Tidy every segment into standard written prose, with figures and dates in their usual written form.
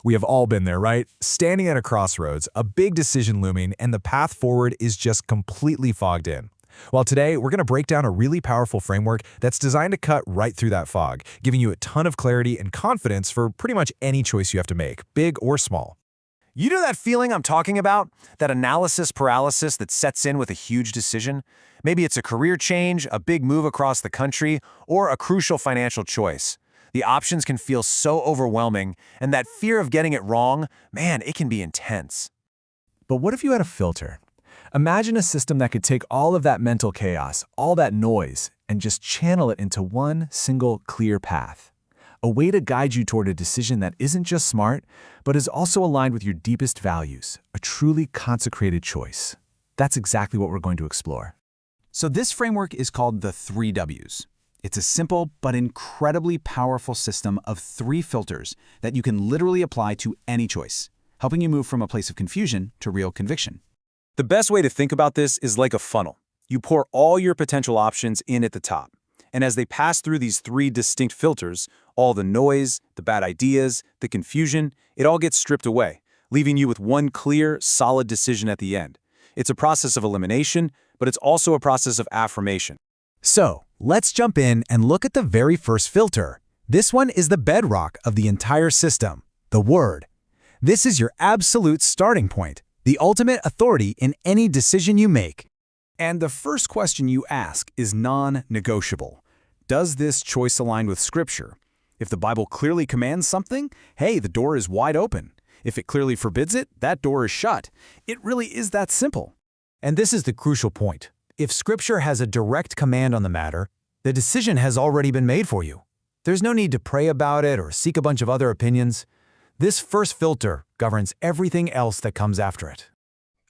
We have all been there, right? Standing at a crossroads, a big decision looming, and the path forward is just completely fogged in. Well, today, we're going to break down a really powerful framework that's designed to cut right through that fog, giving you a ton of clarity and confidence for pretty much any choice you have to make, big or small. You know that feeling I'm talking about? That analysis paralysis that sets in with a huge decision? Maybe it's a career change, a big move across the country, or a crucial financial choice. The options can feel so overwhelming, and that fear of getting it wrong, man, it can be intense. But what if you had a filter? Imagine a system that could take all of that mental chaos, all that noise, and just channel it into one single clear path. A way to guide you toward a decision that isn't just smart, but is also aligned with your deepest values, a truly consecrated choice. That's exactly what we're going to explore. So this framework is called the 3 Ws. It's a simple but incredibly powerful system of 3 filters that you can literally apply to any choice, helping you move from a place of confusion to real conviction. The best way to think about this is like a funnel. You pour all your potential options in at the top. And as they pass through these 3 distinct filters, all the noise, the bad ideas, the confusion, it all gets stripped away, leaving you with one clear, solid decision at the end. It's a process of elimination, but it's also a process of affirmation. So, let's jump in and look at the very first filter. This one is the bedrock of the entire system, the Word. This is your absolute starting point, the ultimate authority in any decision you make. And the first question you ask is non-negotiable. Does this choice align with Scripture? If the Bible clearly commands something, hey, the door is wide open. If it clearly forbids it, that door is shut. It really is that simple. And this is the crucial point. If Scripture has a direct command on the matter, the decision has already been made for you. There's no need to pray about it or seek a bunch of other opinions. This first filter governs everything else that comes after it.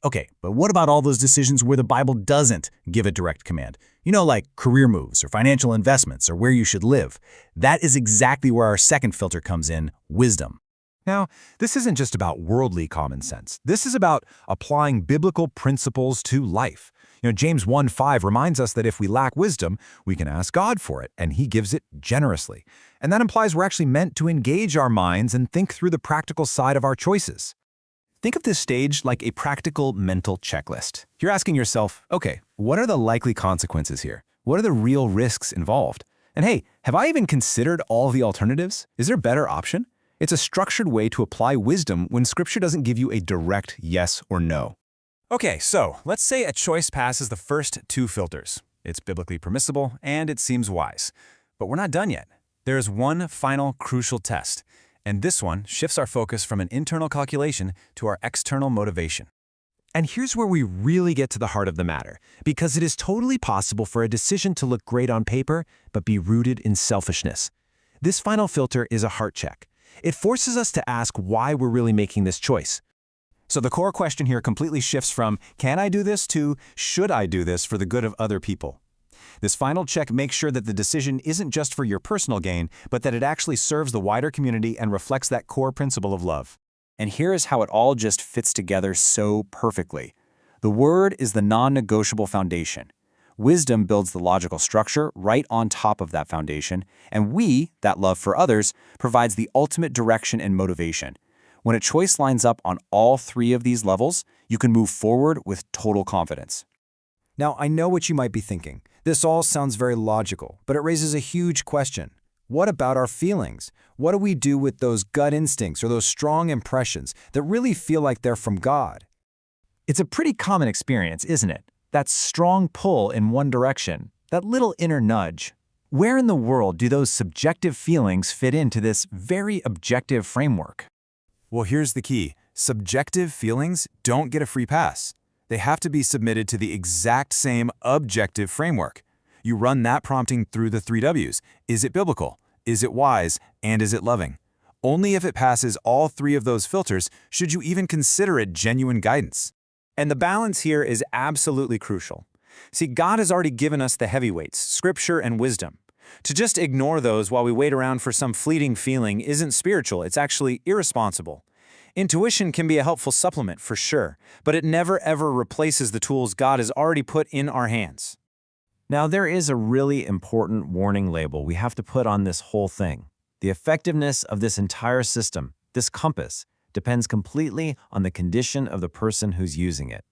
Okay, but what about all those decisions where the Bible doesn't give a direct command? You know, like career moves or financial investments or where you should live. That is exactly where our second filter comes in, wisdom. Now, this isn't just about worldly common sense. This is about applying biblical principles to life. James 1:5 reminds us that if we lack wisdom, we can ask God for it, and He gives it generously. And that implies we're actually meant to engage our minds and think through the practical side of our choices. Think of this stage like a practical mental checklist. You're asking yourself, okay, what are the likely consequences here? What are the real risks involved? And hey, have I even considered all the alternatives? Is there a better option? It's a structured way to apply wisdom when Scripture doesn't give you a direct yes or no. Okay, so let's say a choice passes the first 2 filters. It's biblically permissible and it seems wise. But we're not done yet. There is one final crucial test. And this one shifts our focus from an internal calculation to our external motivation. And here's where we really get to the heart of the matter, because it is totally possible for a decision to look great on paper, but be rooted in selfishness. This final filter is a heart check. It forces us to ask why we're really making this choice. So the core question here completely shifts from, can I do this, to, should I do this for the good of other people? This final check makes sure that the decision isn't just for your personal gain, but that it actually serves the wider community and reflects that core principle of love. And here is how it all just fits together so perfectly. The Word is the non-negotiable foundation. Wisdom builds the logical structure right on top of that foundation, and that love for others, provides the ultimate direction and motivation. When a choice lines up on all 3 of these levels, you can move forward with total confidence. Now, I know what you might be thinking. This all sounds very logical, but it raises a huge question. What about our feelings? What do we do with those gut instincts or those strong impressions that really feel like they're from God? It's a pretty common experience, isn't it? That strong pull in one direction, that little inner nudge. Where in the world do those subjective feelings fit into this very objective framework? Well, here's the key. Subjective feelings don't get a free pass. They have to be submitted to the exact same objective framework. You run that prompting through the 3 Ws. Is it biblical? Is it wise? And is it loving? Only if it passes all 3 of those filters should you even consider it genuine guidance. And the balance here is absolutely crucial. See, God has already given us the heavyweights, Scripture and wisdom. To just ignore those while we wait around for some fleeting feeling isn't spiritual, it's actually irresponsible. Intuition can be a helpful supplement for sure, but it never ever replaces the tools God has already put in our hands. Now, there is a really important warning label we have to put on this whole thing. The effectiveness of this entire system This compass depends completely on the condition of the person who's using it.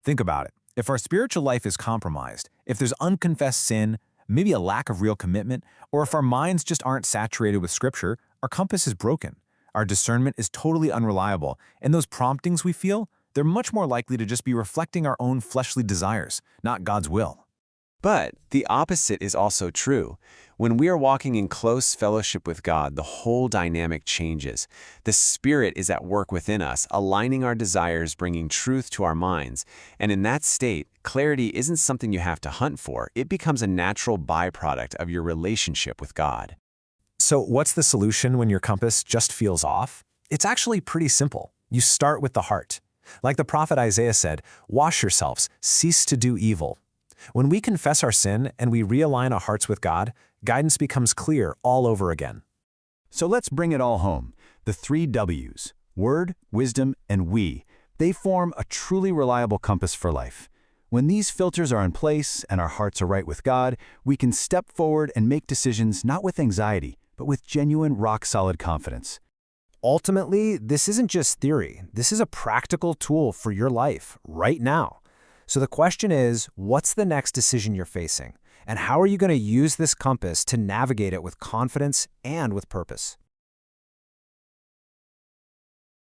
Think about it. If our spiritual life is compromised, if there's unconfessed sin, maybe a lack of real commitment, or if our minds just aren't saturated with Scripture, our compass is broken. Our discernment is totally unreliable, and those promptings we feel, they're much more likely to just be reflecting our own fleshly desires, not God's will. But the opposite is also true. When we are walking in close fellowship with God, the whole dynamic changes. The Spirit is at work within us, aligning our desires, bringing truth to our minds. And in that state, clarity isn't something you have to hunt for. It becomes a natural byproduct of your relationship with God. So what's the solution when your compass just feels off? It's actually pretty simple. You start with the heart. Like the prophet Isaiah said, "Wash yourselves, cease to do evil." When we confess our sin and we realign our hearts with God, guidance becomes clear all over again. So let's bring it all home. The 3 W's, Word, Wisdom, and We, they form a truly reliable compass for life. When these filters are in place and our hearts are right with God, we can step forward and make decisions not with anxiety, but with genuine rock-solid confidence. Ultimately, this isn't just theory. This is a practical tool for your life right now. So the question is, what's the next decision you're facing? And how are you going to use this compass to navigate it with confidence and with purpose?